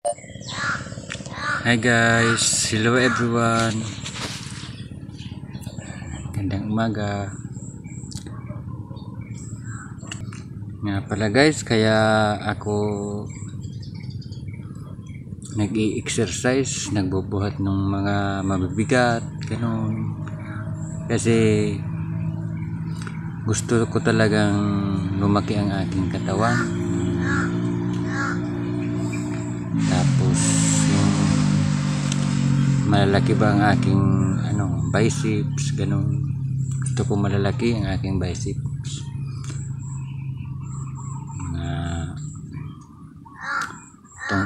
Hi guys, hello everyone. Gandang umaga. Nga pala guys, kaya ako nag-i-exercise, nagbubuhat ng mga mabibigat, ganun. Kasi gusto ko talagang lumaki ang aking katawan. Tapos yung malalaki ba ang aking biceps, ganun. Gusto ko malalaki ang aking biceps.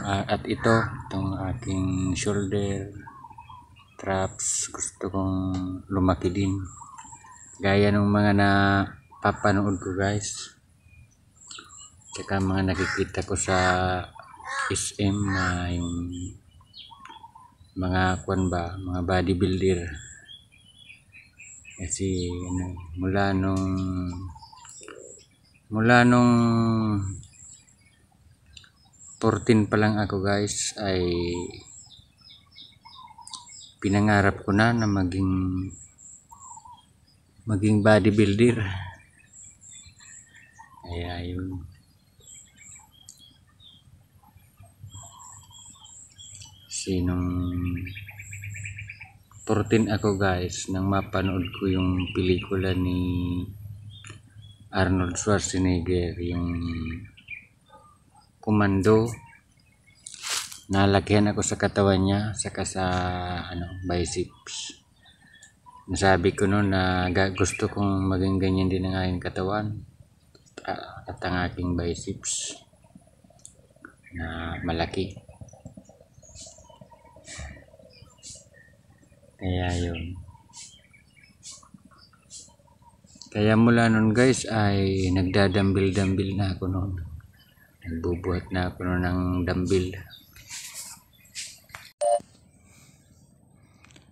At itong aking shoulder, traps, gusto kong lumaki din. Gaya ng mga napapanood ko guys. Tsaka mga nakikita ko sa SM na yung mga mga bodybuilder. Kasi mula nung 14 pa lang ako guys ay pinangarap ko na maging bodybuilder. Kaya yun. Sinong 14 ako guys nang mapanood ko yung pelikula ni Arnold Schwarzenegger, yung Commando. Nalakihan ako sa katawan niya, saka sa biceps. Nasabi ko noon na gusto kong maging ganyan din ang aking katawan at ang aking biceps na malaki. Kaya yun. Kaya mula nun guys ay nagdadambil na ako noon. Nagbubuhat na ako noon ng dumbbell.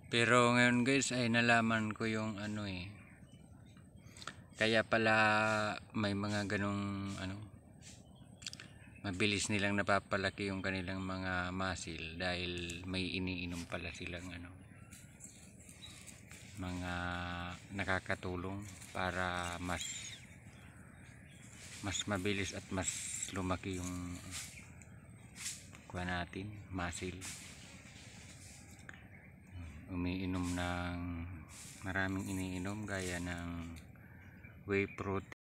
Pero ngayon guys ay nalaman ko yung kaya pala may mga ganong mabilis nilang napapalaki yung kanilang mga muscle dahil may iniinom pala silang mga nakakatulong para mas mabilis at mas lumaki yung natin muscle. Umiinom ng maraming iniinom gaya ng whey protein,